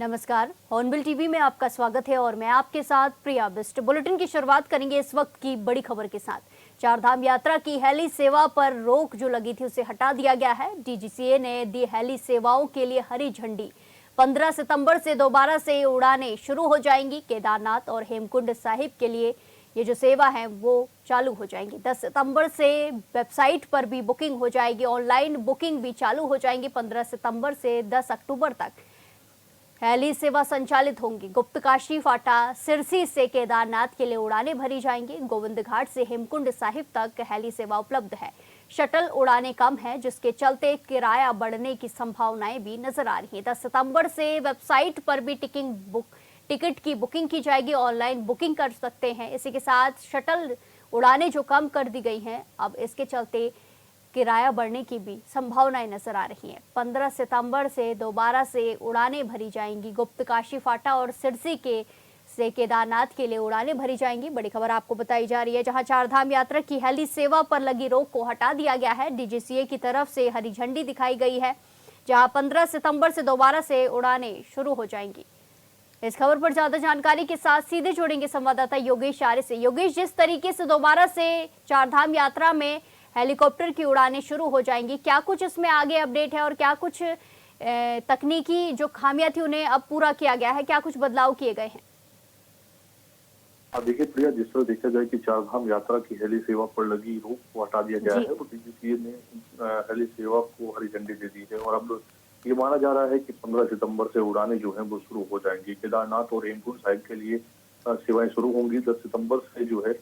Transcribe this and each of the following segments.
नमस्कार, hornbill TV में आपका स्वागत है और मैं आपके साथ प्रिया बिस्ट। बुलेटिन की शुरुआत करेंगे इस वक्त की बड़ी खबर के साथ। चारधाम यात्रा की हेली सेवा पर रोक जो लगी थी उसे हटा दिया गया है। डीजीसीए ने दी हेली सेवाओं के लिए हरी झंडी। 15 सितंबर से दोबारा से उड़ानें शुरू हो जाएंगी। केदारनाथ और हेमकुंड साहिब के लिए ये जो सेवा है वो चालू हो जाएंगी। 10 सितंबर से वेबसाइट पर भी बुकिंग हो जाएगी, ऑनलाइन बुकिंग भी चालू हो जाएंगी। 15 सितंबर से 10 अक्टूबर तक हेली सेवा संचालित होंगी। गुप्तकाशी फाटा सिरसी से केदारनाथ के लिए उड़ानें भरी जाएंगी। गोविंद घाट से हेमकुंड साहिब तक हेली सेवा उपलब्ध है। शटल उड़ानें कम है, जिसके चलते किराया बढ़ने की संभावनाएं भी नजर आ रही हैं। 10 सितंबर से वेबसाइट पर भी टिकट की बुकिंग की जाएगी, ऑनलाइन बुकिंग कर सकते हैं। इसी के साथ शटल उड़ानें जो कम कर दी गई हैं, अब इसके चलते किराया बढ़ने की भी संभावनाएं नजर आ रही हैं। 15 सितंबर से दोबारा से उड़ानें भरी जाएंगी। गुप्तकाशी फाटा और सिरसी से केदारनाथ के लिए उड़ानें भरी जाएंगी। बड़ी खबर आपको बताई जा रही है, जहां चारधाम यात्रा की हेली सेवा पर लगी रोक को हटा दिया गया है। डीजीसीए की तरफ से हरी झंडी दिखाई गई है, जहां 15 सितंबर से दोबारा से उड़ानें शुरू हो जाएंगी। इस खबर पर ज्यादा जानकारी के साथ सीधे जोड़ेंगे संवाददाता योगेश आर्य से। योगेश, जिस तरीके से दोबारा से चारधाम यात्रा में हेलीकॉप्टर की उड़ानें शुरू हो जाएंगी, क्या कुछ इसमें आगे अपडेट है और क्या कुछ तकनीकी जो खामियां थी उन्हें अब पूरा किया गया है, क्या कुछ बदलाव किए गए हैं? देखिए प्रिया, जिस तरह देखा जाए कि चारधाम यात्रा की हेली सेवा पर लगी रोक को हटा दिया गया है, तो डीजीसीए ने हेली सेवा को हरी झंडी दे दी है और अब ये माना जा रहा है कि 15 सितंबर से उड़ानें जो है वो शुरू हो जाएंगी। केदारनाथ और हेमकुंड साहिब के लिए सेवाएं शुरू होंगी। 10 सितंबर से जो है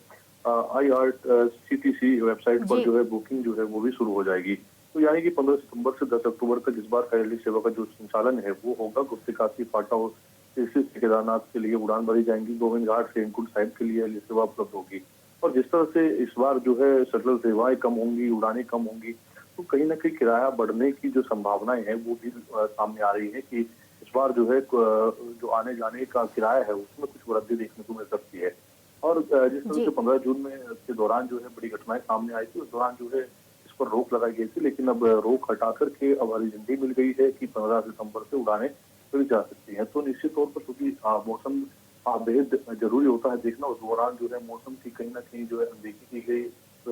IRCTC वेबसाइट पर जो है बुकिंग जो है वो भी शुरू हो जाएगी। तो यानी कि 15 सितंबर से 10 अक्टूबर तक इस बार हेली सेवा का जो संचालन है वो होगा। गुप्तकाशी फाटा और सिरसी से केदारनाथ के लिए उड़ान भरी जाएंगी। गोविंद घाट से हेमकुंड साहिब के लिए हेली सेवा उपलब्ध होगी। और जिस तरह से इस बार जो है शटल सेवाएं कम होंगी, उड़ानें कम होंगी, तो कहीं ना कहीं किराया बढ़ने की जो संभावनाएं हैं वो भी सामने आ रही है कि इस बार जो है जो आने जाने का किराया है उसमें कुछ वृद्धि देखने को मिल सकती है। और जिस तरह से 15 जून में के दौरान जो है बड़ी घटनाएं सामने आई थी, उस दौरान जो है इस पर रोक लगाई गई थी, लेकिन अब रोक हटा करके अब हरी झंडी मिल गई है कि 15 सितंबर से उड़ानें चली जा सकती हैं। तो निश्चित तौर पर क्योंकि मौसम बेहद जरूरी होता है देखना, उस दौरान जो है मौसम की कहीं ना कहीं जो है अनदेखी की गई,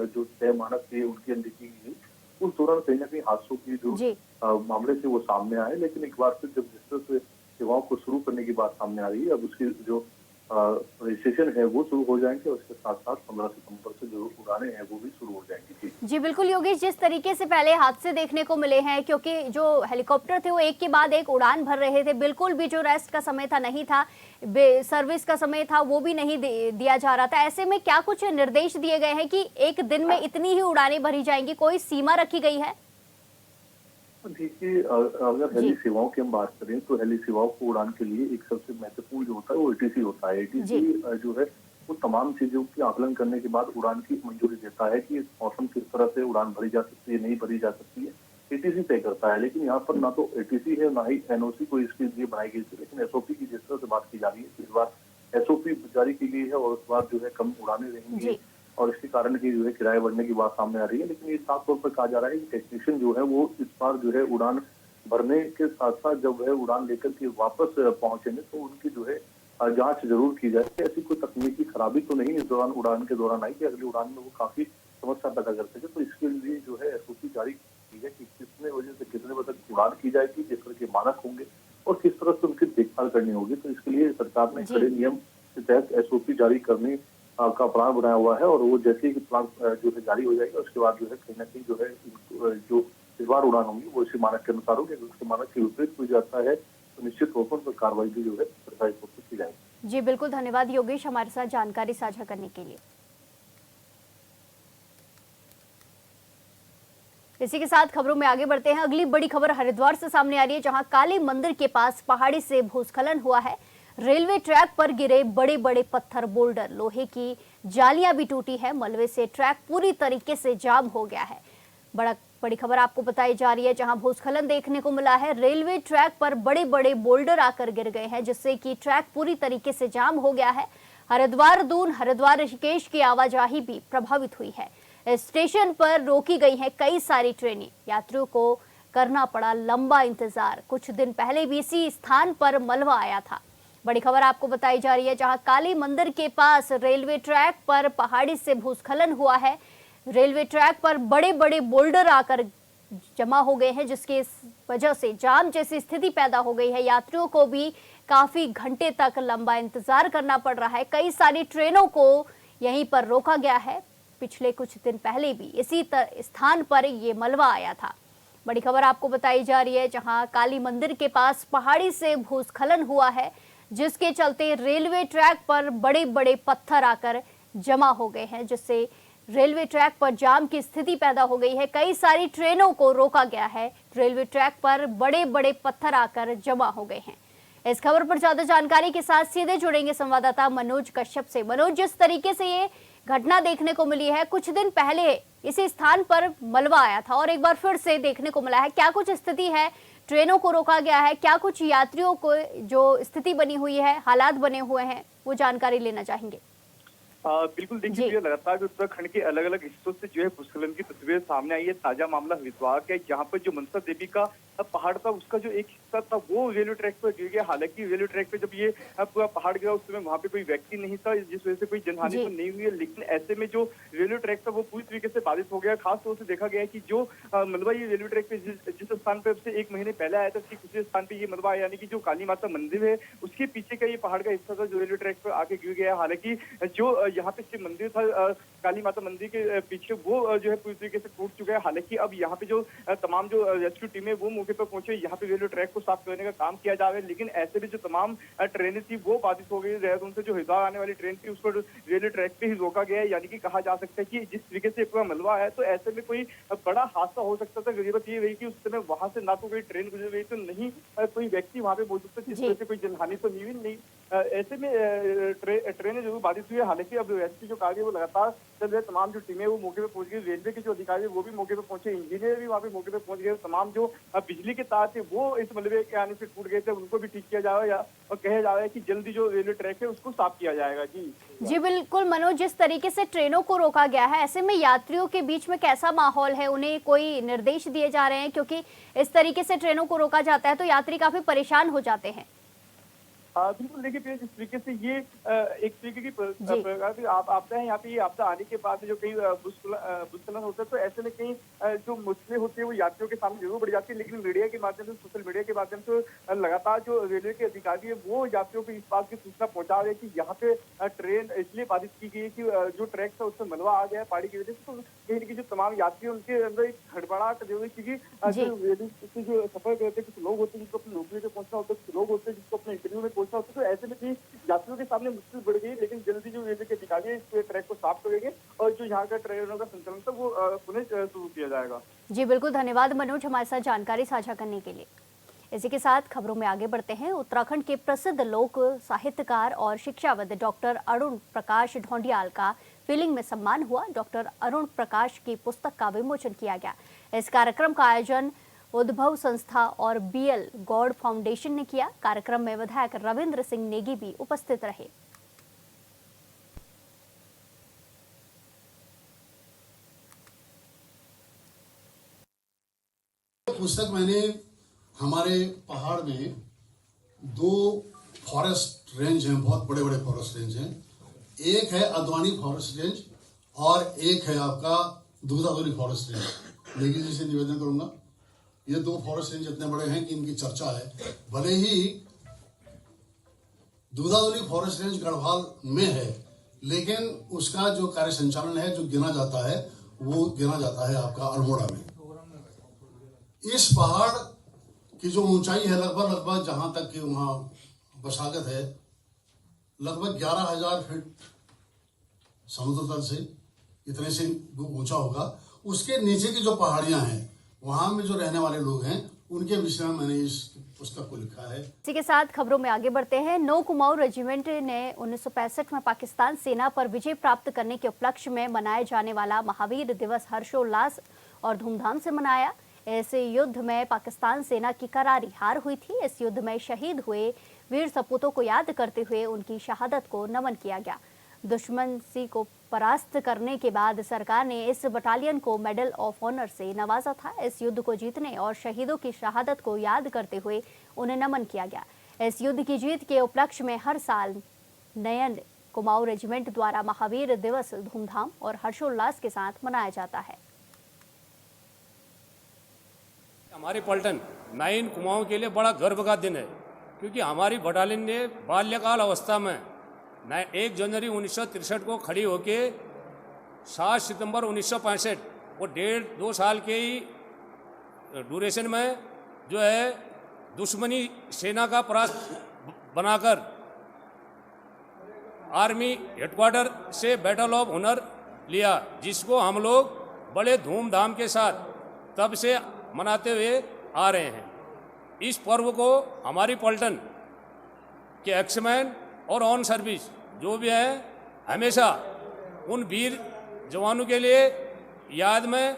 जो तय मानक थे उनकी अनदेखी की गई। उस दौरान कहीं ना कहीं हादसों की जो मामले थे वो सामने आए। लेकिन एक बार फिर जब जिस तरह से सेवाओं को शुरू करने की बात सामने आ रही है, अब उसकी जो रजिस्ट्रेशन है वो शुरू हो जाएंगे और इसके साथ साथ 15 सितंबर से जो उड़ानें हैं वो भी शुरू हो जाएंगी। जी बिल्कुल योगेश, जिस तरीके से पहले हादसे देखने को मिले हैं, क्योंकि जो हेलीकॉप्टर थे वो एक के बाद एक उड़ान भर रहे थे, बिल्कुल भी जो रेस्ट का समय था नहीं था, सर्विस का समय था वो भी नहीं दिया जा रहा था। ऐसे में क्या कुछ निर्देश दिए गए हैं कि एक दिन में इतनी ही उड़ानें भरी जाएंगी, कोई सीमा रखी गई है? देखिए, अगर हेली सेवाओं की हम बात करें तो हेली सेवाओं को उड़ान के लिए एक सबसे महत्वपूर्ण जो होता है वो ATC होता है। ATC जो है वो तमाम चीजों की आकलन करने के बाद उड़ान की मंजूरी देता है कि मौसम किस तरह से उड़ान भरी जा सकती है, नहीं भरी जा सकती है, ATC तय करता है। लेकिन यहाँ पर ना तो ATC है ना ही NOC को इसके लिए बनाई गई थी, लेकिन SOP की जिस तरह से बात की जा रही है, इस बार SOP जारी की गई है और इस बार जो है कम उड़ानें रहेंगी और इसके कारण की जो है किराया बढ़ने की बात सामने आ रही है। लेकिन ये साफ तौर पर कहा जा रहा है कि टेक्नीशियन जो है वो इस बार जो है उड़ान भरने के साथ साथ जब है उड़ान लेकर के वापस पहुंचेंगे तो उनकी जो है जांच जरूर की जाए कि ऐसी कोई तकनीकी खराबी तो नहीं इस दौरान उड़ान के दौरान आई कि अगली उड़ान में वो काफी समस्या पैदा कर सके। तो इसके लिए जो है SOP जारी की है कि कितने बजे से कितने बजे तक उड़ान की जाएगी, किस तरह के मानक होंगे और किस तरह से उनकी देखभाल करनी होगी। तो इसके लिए सरकार ने कड़े नियम के तहत SOP जारी करने का प्लान बनाया हुआ है और वो जैसे ही प्लान जो है जारी हो जाएगा उसके बाद जो है कहीं ना कहीं जो है जो इस बार उड़ान होंगी वो इसी मानक के अनुसार होगी। अगर उसके मानक के विपरीत हो जाता है तो निश्चित तौर पर कार्रवाई भी जो है सरकारी तौर पर की जाएगी। जी बिल्कुल, धन्यवाद योगेश हमारे साथ जानकारी साझा करने के लिए। इसी के साथ खबरों में आगे बढ़ते हैं। अगली बड़ी खबर हरिद्वार से सामने आ रही है, जहां काली मंदिर के पास पहाड़ी से भूस्खलन हुआ है। रेलवे ट्रैक पर गिरे बड़े बड़े पत्थर, बोल्डर, लोहे की जालियां भी टूटी है। मलबे से ट्रैक पूरी तरीके से जाम हो गया है। बड़ी खबर आपको बताई जा रही है, जहां भूस्खलन देखने को मिला है। रेलवे ट्रैक पर बड़े बड़े बोल्डर आकर गिर गए हैं, जिससे कि ट्रैक पूरी तरीके से जाम हो गया है। हरिद्वार दून, हरिद्वार ऋषिकेश की आवाजाही भी प्रभावित हुई है। स्टेशन पर रोकी गई है कई सारी ट्रेनें। यात्रियों को करना पड़ा लंबा इंतजार। कुछ दिन पहले भी इसी स्थान पर मलबा आया था। बड़ी खबर आपको बताई जा रही है, जहां काली मंदिर के पास रेलवे ट्रैक पर पहाड़ी से भूस्खलन हुआ है। रेलवे ट्रैक पर बड़े बड़े बोल्डर आकर जमा हो गए हैं, जिसकी वजह से जाम जैसी स्थिति पैदा हो गई है। यात्रियों को भी काफी घंटे तक लंबा इंतजार करना पड़ रहा है। कई सारी ट्रेनों को यहीं पर रोका गया है। पिछले कुछ दिन पहले भी इसी स्थान पर ये मलबा आया था। बड़ी खबर आपको बताई जा रही है, जहां काली मंदिर के पास पहाड़ी से भूस्खलन हुआ है, जिसके चलते रेलवे ट्रैक पर बड़े बड़े पत्थर आकर जमा हो गए हैं, जिससे रेलवे ट्रैक पर जाम की स्थिति पैदा हो गई है। कई सारी ट्रेनों को रोका गया है। रेलवे ट्रैक पर बड़े बड़े पत्थर आकर जमा हो गए हैं। इस खबर पर ज्यादा जानकारी के साथ सीधे जुड़ेंगे संवाददाता मनोज कश्यप से। मनोज, जिस तरीके से ये घटना देखने को मिली है, कुछ दिन पहले इसी स्थान पर मलबा आया था और एक बार फिर से देखने को मिला है, क्या कुछ स्थिति है? ट्रेनों को रोका गया है, क्या कुछ यात्रियों को जो स्थिति बनी हुई है, हालात बने हुए हैं, वो जानकारी लेना चाहेंगे। बिल्कुल देखिए, लगातार उत्तराखंड के अलग अलग हिस्सों से जो है भूस्खलन की तस्वीर सामने आई है। ताजा मामला हरिद्वार का है, जहाँ पर जो मनसा देवी का पहाड़ था, उसका जो एक हिस्सा था वो रेलवे ट्रैक पर गिर गया। हालांकि रेलवे ट्रैक पे जब ये पूरा पहाड़ गिरा, उस समय वहाँ पे कोई व्यक्ति नहीं था, जिस वजह से कोई जनहानि तो नहीं हुई है। लेकिन ऐसे में जो रेलवे ट्रैक था वो पूरी तरीके से बाधित हो गया। खास तौर से देखा गया है कि जो मलबा ये रेलवे ट्रैक पे जिस स्थान पे से 1 महीने पहले आया था, उसके दूसरे स्थान पे ये मलबा आया, यानी कि जो काली माता मंदिर है उसके पीछे का ये पहाड़ का हिस्सा था जो रेलवे ट्रैक पर आके गिर गया। हालांकि जो यहाँ पे शिव मंदिर था काली माता मंदिर के पीछे, वो जो है पूरी तरीके से टूट चुका है। हालांकि अब यहाँ पे जो तमाम जो रेस्क्यू टीम है वो मौके पर पहुंचे, यहाँ पे रेलवे ट्रैक को साफ करने का काम किया जा रहा है। लेकिन ऐसे में जो तमाम ट्रेनें थी वो बाधित हो गई। देहरादून से जो हरिद्वार आने वाली ट्रेन थी उसको रेलवे ट्रैक पे ही रोका गया है। यानी कि कहा जा सकता है कि जिस तरीके से पूरा मलबा है, तो ऐसे में कोई बड़ा हादसा हो सकता था। गरीबत ये रही कि उस समय वहां से ना तो कोई ट्रेन गुजर रही, तो नहीं कोई व्यक्ति वहां पे मौजूद था, जिस वजह से कोई जनहानि तो नहीं। ऐसे में ट्रेनें जरूर बाधित हुई है। हालांकि अब रेस्क्यू जो कार्य वो लगातार चल रहे, तमाम जो टीमें वो मौके पे पहुंच गई। रेलवे के जो अधिकारी वो भी मौके पे पहुंचे, इंजीनियर भी वहाँ पे मौके पे पहुंच गए। तमाम जो बिजली के तार थे वो इस मलबे के आने से टूट गए थे, उनको भी ठीक किया जा रहा है और कहा जा रहा है कि जल्दी जो रेलवे ट्रैक है उसको साफ किया जाएगा। जी बिल्कुल मनोज, जिस तरीके से ट्रेनों को रोका गया है, ऐसे में यात्रियों के बीच में कैसा माहौल है? उन्हें कोई निर्देश दिए जा रहे हैं? क्योंकि इस तरीके से ट्रेनों को रोका जाता है तो यात्री काफी परेशान हो जाते हैं। बिल्कुल देखिए, जिस तरीके से ये एक तरीके की प्रकार की आपदा है। यहाँ पे ये आपदा आने के बाद जो कई भूस्खलन होता है, तो ऐसे में कई जो मुश्किलें होती है वो यात्रियों के सामने जरूर बढ़ जाती है। लेकिन मीडिया के माध्यम से, सोशल मीडिया के माध्यम से लगातार जो रेलवे के अधिकारी है वो यात्रियों को इस बात की सूचना पहुंचा रहे हैं कि यहाँ पे ट्रेन इसलिए बाधित की गई है कि जो ट्रैक था उसमें मलबा आ गया है पहाड़ी की वजह से। तो कहीं ना कहीं जो तमाम यात्री उनके अंदर एक हड़बड़ाहट जो है, क्योंकि जो सफर करते कुछ लोग होते हैं जिसको अपनी नौकरी पे पहुंचना होता है, कुछ लोग होते हैं जिसको अपने इंटरव्यू में पहुंचना होता है। तो ऐसे में भी यात्रियों के सामने मुश्किल बढ़ गई। लेकिन जल्दी जो रेलवे के अधिकारी इस ट्रैक को साफ करेंगे और जो यहाँ का ट्रेनों का संचालन था वो पुनः शुरू किया जाएगा। जी बिल्कुल, धन्यवाद मनोज हमारे साथ जानकारी साझा करने के लिए। इसी के साथ खबरों में आगे बढ़ते हैं। उत्तराखंड के प्रसिद्ध लोक साहित्यकार और शिक्षाविद डॉक्टर अरुण प्रकाश ढोंडियाल का फीलिंग में सम्मान हुआ। डॉक्टर अरुण प्रकाश की पुस्तक का विमोचन किया गया। इस कार्यक्रम का आयोजन उद्भव संस्था और BL गौड़ फाउंडेशन ने किया। कार्यक्रम में विधायक रविंद्र सिंह नेगी भी उपस्थित रहे। पुस्तक मैंने हमारे पहाड़ में 2 फॉरेस्ट रेंज हैं, बहुत बड़े बड़े फॉरेस्ट रेंज हैं। एक है अद्वानी फॉरेस्ट रेंज और एक है आपका दूधाधुरी फॉरेस्ट रेंज। लेकिन जिसे निवेदन करूंगा, ये 2 फॉरेस्ट रेंज इतने बड़े हैं कि इनकी चर्चा है। भले ही दूधाधुरी फॉरेस्ट रेंज गढ़वाल में है, लेकिन उसका जो कार्य संचालन है, जो गिना जाता है, वो गिना जाता है आपका अल्मोड़ा में। इस पहाड़ की जो ऊंचाई है लगभग जहां तक कि वहां बसागत है, लगभग 11,000 फीट समुद्र तल से, इतने से ऊंचा होगा। उसके नीचे की जो पहाड़ियां हैं, वहां में जो रहने वाले लोग हैं, उनके विषय में मैंने इस पुस्तक को लिखा है। इसी के साथ खबरों में आगे बढ़ते हैं। 9 कुमाऊं रेजिमेंट ने 1965 में पाकिस्तान सेना पर विजय प्राप्त करने के उपलक्ष्य में मनाए जाने वाला महावीर दिवस हर्षोल्लास और धूमधाम से मनाया। इस युद्ध में पाकिस्तान सेना की करारी हार हुई थी। इस युद्ध में शहीद हुए वीर सपूतों को याद करते हुए उनकी शहादत को नमन किया गया। दुश्मन सी को परास्त करने के बाद सरकार ने इस बटालियन को मेडल ऑफ ऑनर से नवाजा था। इस युद्ध को जीतने और शहीदों की शहादत को याद करते हुए उन्हें नमन किया गया। इस युद्ध की जीत के उपलक्ष्य में हर साल नयन कुमाऊं रेजिमेंट द्वारा महावीर दिवस धूमधाम और हर्षोल्लास के साथ मनाया जाता है। हमारी पलटन 9 कुमाऊं के लिए बड़ा गर्व का दिन है, क्योंकि हमारी बटालियन ने बाल्यकाल अवस्था में 1 जनवरी 1963 को खड़ी होके 7 सितंबर 1965 वो 1.5-2 साल के ही ड्यूरेशन में जो है दुश्मनी सेना का परास्त बनाकर आर्मी हेडक्वार्टर से बैटल ऑफ ऑनर लिया, जिसको हम लोग बड़े धूमधाम के साथ तब से मनाते हुए आ रहे हैं। इस पर्व को हमारी पलटन के एक्समैन और ऑन सर्विस जो भी है हमेशा उन वीर जवानों के लिए याद में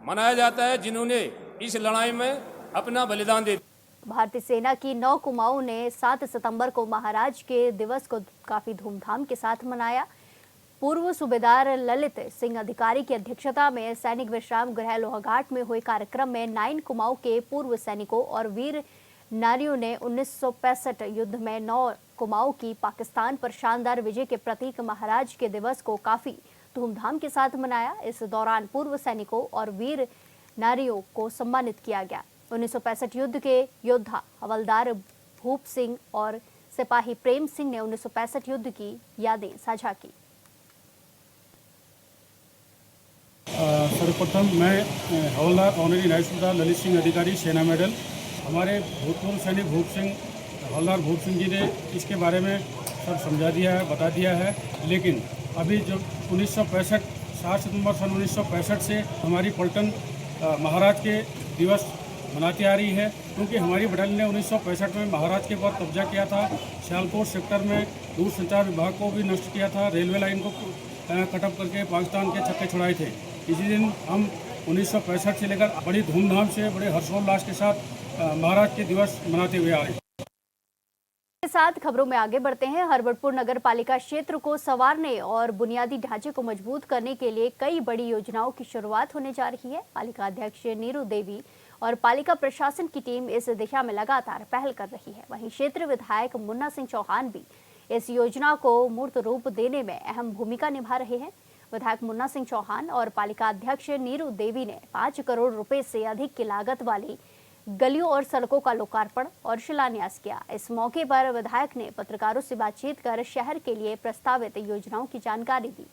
मनाया जाता है, जिन्होंने इस लड़ाई में अपना बलिदान दे दिया। भारतीय सेना की 9 कुमाऊं ने 7 सितंबर को महाराज के दिवस को काफी धूमधाम के साथ मनाया। पूर्व सूबेदार ललित सिंह अधिकारी की अध्यक्षता में सैनिक विश्राम गृह लोहाघाट में हुए कार्यक्रम में 9 कुमाऊं के पूर्व सैनिकों और वीर नारियों ने 1965 युद्ध में 9 कुमाऊं की पाकिस्तान पर शानदार विजय के प्रतीक महाराज के दिवस को काफी धूमधाम के साथ मनाया। इस दौरान पूर्व सैनिकों और वीर नारियों को सम्मानित किया गया। 1965 युद्ध के योद्धा हवलदार भूप सिंह और सिपाही प्रेम सिंह ने 1965 युद्ध की यादें साझा की। सर्वप्रथम मैं हवलदार ऑनरी नायब सूबेदार ललित सिंह अधिकारी सेना मेडल, हमारे भूतपूर्व सैनिक भूप सिंह हवलदार भूप सिंह जी ने इसके बारे में सर समझा दिया है, बता दिया है। लेकिन अभी जो 1965 7 सितंबर सन 1965 से हमारी पलटन महाराज के दिवस मनाती आ रही है, क्योंकि हमारी बटालियन ने 1965 में महाराज के ऊपर कब्जा किया था। सियालकोट सेक्टर में दूरसंचार विभाग को भी नष्ट किया था, रेलवे लाइन को कटअप करके पाकिस्तान के छक्के छुड़ाए थे। इसी दिन हम 1965 से लेकर बड़ी धूमधाम से बड़े हर्षोल्लास के साथ महाराज के दिवस मनाते हुए आ रहे हैं। के साथ खबरों में आगे बढ़ते हैं। हरबटपुर नगर पालिका क्षेत्र को संवारने और बुनियादी ढांचे को मजबूत करने के लिए कई बड़ी योजनाओं की शुरुआत होने जा रही है। पालिका अध्यक्ष नीरू देवी और पालिका प्रशासन की टीम इस दिशा में लगातार पहल कर रही है। वहीं क्षेत्र विधायक मुन्ना सिंह चौहान भी इस योजना को मूर्त रूप देने में अहम भूमिका निभा रहे हैं। विधायक मुन्ना सिंह चौहान और पालिका अध्यक्ष नीरू देवी ने 5 करोड़ रुपए से अधिक की लागत वाली गलियों और सड़कों का लोकार्पण और शिलान्यास किया। इस मौके पर विधायक ने पत्रकारों से बातचीत कर शहर के लिए प्रस्तावित योजनाओं की जानकारी दी।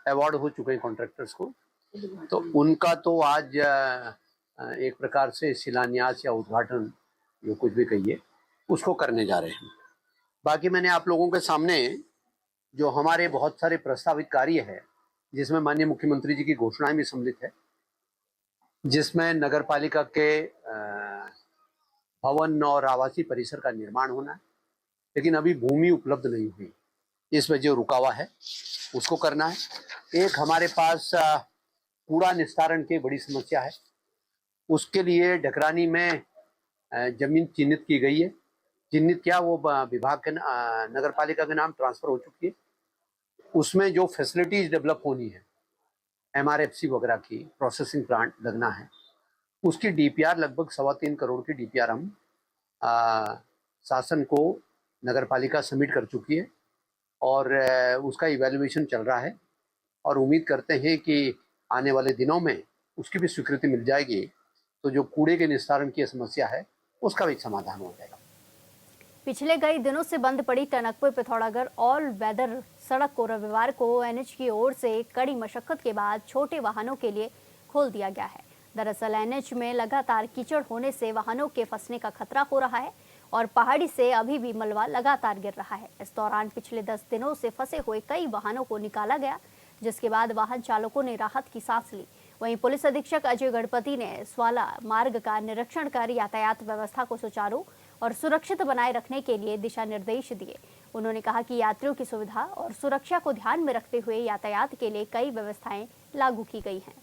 अवार्ड हो चुके हैं कॉन्ट्रैक्टर्स को, तो उनका तो आज एक प्रकार से शिलान्यास या उद्घाटन जो कुछ भी कहिए उसको करने जा रहे हैं। बाकी मैंने आप लोगों के सामने जो हमारे बहुत सारे प्रस्तावित कार्य है, जिसमें माननीय मुख्यमंत्री जी की घोषणाएं भी सम्मिलित है, जिसमें नगर पालिका के भवन और आवासीय परिसर का निर्माण होना है, लेकिन अभी भूमि उपलब्ध नहीं हुई, इस वजह रुका हुआ है, उसको करना है। एक हमारे पास कूड़ा निस्तारण की बड़ी समस्या है, उसके लिए ढकरानी में जमीन चिन्हित की गई है। चिन्हित क्या, वो विभाग के नगर पालिका के नाम ट्रांसफर हो चुकी है। उसमें जो फैसिलिटीज डेवलप होनी है, MRFC वगैरह की प्रोसेसिंग प्लांट लगना है, उसकी DPR लगभग 3.25 करोड़ की DPR हम शासन को नगर पालिका सबमिट कर चुकी है और उसका इवैल्यूएशन चल रहा है और उम्मीद करते हैं कि आने वाले दिनों में उसकी भी स्वीकृति मिल जाएगी, तो जो कूड़े के निस्तारण की समस्या है उसका भी समाधान हो जाएगा। पिछले कई दिनों से बंद पड़ी टनकपुर पिथौरागढ़ ऑल वेदर सड़क को रविवार को NH की ओर से कड़ी मशक्कत के बाद छोटे वाहनों के लिए खोल दिया गया है। दरअसल NH में लगातार कीचड़ होने से वाहनों के फंसने का खतरा हो रहा है और पहाड़ी से अभी भी मलबा लगातार गिर रहा है। इस दौरान पिछले 10 दिनों से फंसे हुए कई वाहनों को निकाला गया, जिसके बाद वाहन चालकों ने राहत की सांस ली। वहीं पुलिस अधीक्षक अजय गणपति ने स्वाला मार्ग का निरीक्षण कर यातायात व्यवस्था को सुचारू और सुरक्षित बनाए रखने के लिए दिशा निर्देश दिए। उन्होंने कहा कि यात्रियों की सुविधा और सुरक्षा को ध्यान में रखते हुए यातायात के लिए कई व्यवस्थाएं लागू की गई हैं।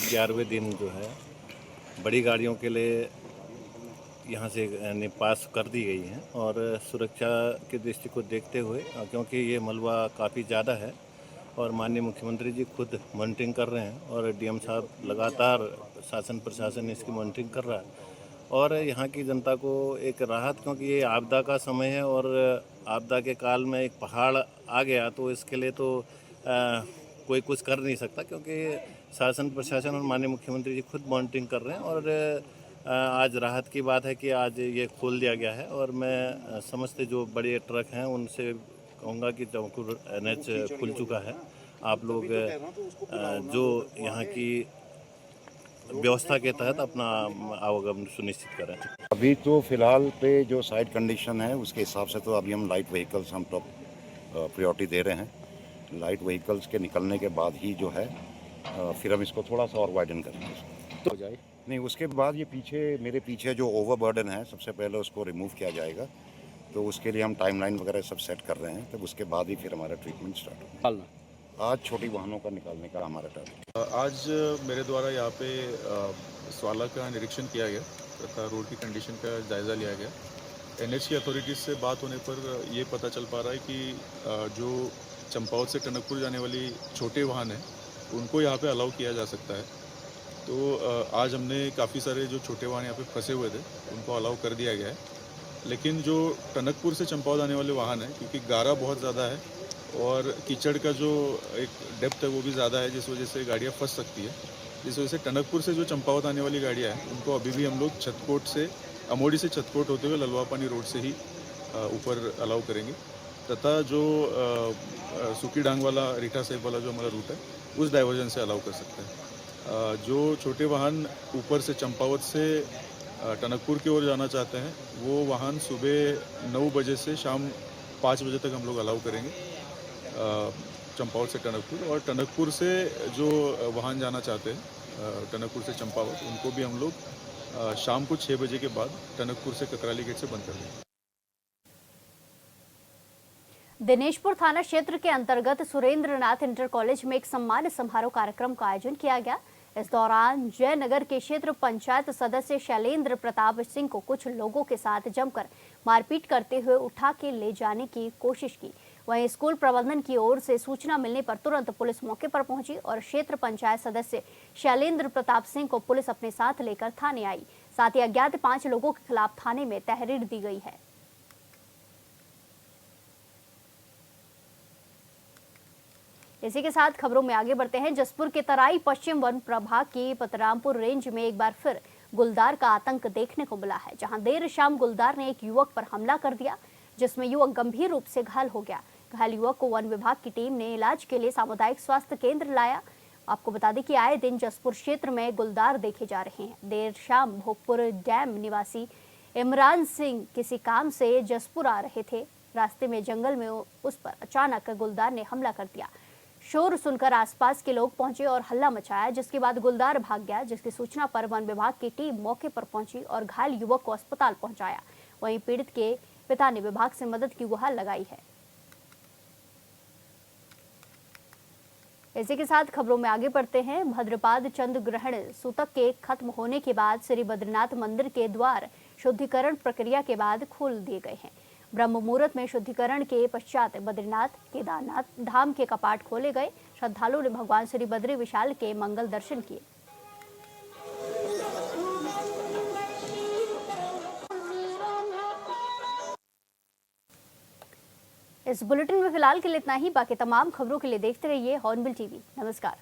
11वें दिन जो है बड़ी गाड़ियों के लिए यहाँ से यानी पास कर दी गई हैं और सुरक्षा की दृष्टि को देखते हुए क्योंकि ये मलबा काफ़ी ज़्यादा है और माननीय मुख्यमंत्री जी खुद मॉनिटरिंग कर रहे हैं और डीएम साहब लगातार शासन प्रशासन इसकी मॉनिटरिंग कर रहा है और यहाँ की जनता को एक राहत, क्योंकि ये आपदा का समय है और आपदा के काल में एक पहाड़ आ गया तो इसके लिए तो कोई कुछ कर नहीं सकता, क्योंकि शासन प्रशासन और माननीय मुख्यमंत्री जी खुद मॉनिटरिंग कर रहे हैं और आज राहत की बात है कि आज ये खोल दिया गया है और मैं समस्त जो बड़े ट्रक हैं उनसे कहूँगा कि चौकुर NH खुल चुका है। आप लोग जो यहाँ की व्यवस्था के तहत अपना आवागमन सुनिश्चित करें। अभी तो फिलहाल पे जो साइड कंडीशन है उसके हिसाब से तो अभी हम लाइट व्हीकल्स हम टॉप प्रायोरिटी दे रहे हैं। लाइट व्हीकल्स के निकलने के बाद ही जो है फिर हम इसको थोड़ा सा और वाइडन करेंगे तो जाए नहीं, उसके बाद ये मेरे पीछे जो ओवरबर्डन है सबसे पहले उसको रिमूव किया जाएगा, तो उसके लिए हम टाइमलाइन वगैरह सब सेट कर रहे हैं, तब उसके बाद ही फिर हमारा ट्रीटमेंट स्टार्ट होगा। आज छोटी वाहनों का निकालने का हमारा टारगेट। आज मेरे द्वारा यहाँ पे स्वाला का निरीक्षण किया गया तथा रोड की कंडीशन का जायज़ा लिया गया। NH की अथॉरिटीज़ से बात होने पर ये पता चल पा रहा है कि जो चंपावत से टनकपुर जाने वाली छोटे वाहन हैं उनको यहाँ पे अलाउ किया जा सकता है। तो आज हमने काफ़ी सारे जो छोटे वाहन यहाँ पे फंसे हुए थे उनको अलाउ कर दिया गया है, लेकिन जो टनकपुर से चंपावत आने वाले वाहन हैं क्योंकि गारा बहुत ज़्यादा है और कीचड़ का जो एक डेप्थ है वो भी ज़्यादा है, जिस वजह से गाड़ियाँ फंस सकती है। जिस वजह से टनकपुर से जो चंपावत आने वाली गाड़ियाँ हैं उनको अभी भी हम लोग छतकोट से अमोड़ी से छतकोट होते हुए ललवापानी रोड से ही ऊपर अलाउ करेंगे तथा जो सुकी डांग वाला रीठा साहिब वाला जो हमारा रूट है उस डाइवर्जन से अलाउ कर सकते हैं। जो छोटे वाहन ऊपर से चंपावत से टनकपुर की ओर जाना चाहते हैं वो वाहन सुबह 9 बजे से शाम 5 बजे तक हम लोग अलाउ करेंगे चंपावत से टनकपुर, और टनकपुर से जो वाहन जाना चाहते हैं टनकपुर से चंपावत उनको भी हम लोग शाम को 6 बजे के बाद टनकपुर से ककराली गेट से बंद कर देंगे। दिनेशपुर थाना क्षेत्र के अंतर्गत सुरेंद्रनाथ इंटर कॉलेज में एक सम्मान समारोह कार्यक्रम का आयोजन किया गया। इस दौरान जयनगर के क्षेत्र पंचायत सदस्य शैलेंद्र प्रताप सिंह को कुछ लोगों के साथ जमकर मारपीट करते हुए उठा के ले जाने की कोशिश की। वहीं स्कूल प्रबंधन की ओर से सूचना मिलने पर तुरंत पुलिस मौके पर पहुंची और क्षेत्र पंचायत सदस्य शैलेंद्र प्रताप सिंह को पुलिस अपने साथ लेकर थाने आई। साथ ही अज्ञात 5 लोगों के खिलाफ थाने में तहरीर दी गई है। इसी के साथ खबरों में आगे बढ़ते हैं। जसपुर के तराई पश्चिम वन प्रभाग की पतरामपुर रेंज में एक बार फिर गुलदार का आतंक देखने को मिला है, जहां देर शाम गुलदार ने एक युवक पर हमला कर दिया, जिसमें युवक गंभीर रूप से घायल हो गया। घायल युवक को वन विभाग की टीम ने इलाज के लिए सामुदायिक स्वास्थ्य केंद्र लाया। आपको बता दें कि आए दिन जसपुर क्षेत्र में गुलदार देखे जा रहे हैं। देर शाम भोगपुर डैम निवासी इमरान सिंह किसी काम से जसपुर आ रहे थे। रास्ते में जंगल में उस पर अचानक गुलदार ने हमला कर दिया। शोर सुनकर आसपास के लोग पहुंचे और हल्ला मचाया, जिसके बाद गुलदार भाग गया, जिसकी सूचना पर वन विभाग की टीम मौके पर पहुंची और घायल युवक को अस्पताल पहुंचाया। वहीं पीड़ित के पिता ने विभाग से मदद की गुहार लगाई है। इसी के साथ खबरों में आगे बढ़ते हैं। भद्रपाद चंद्र ग्रहण सूतक के खत्म होने के बाद श्री बद्रीनाथ मंदिर के द्वार शुद्धिकरण प्रक्रिया के बाद खोल दिए गए हैं। ब्रह्म मुहूर्त में शुद्धिकरण के पश्चात बद्रीनाथ केदारनाथ धाम के कपाट खोले गए। श्रद्धालुओं ने भगवान श्री बद्री विशाल के मंगल दर्शन किए। इस बुलेटिन में फिलहाल के लिए इतना ही। बाकी तमाम खबरों के लिए देखते रहिए हॉर्नबिल टीवी। नमस्कार।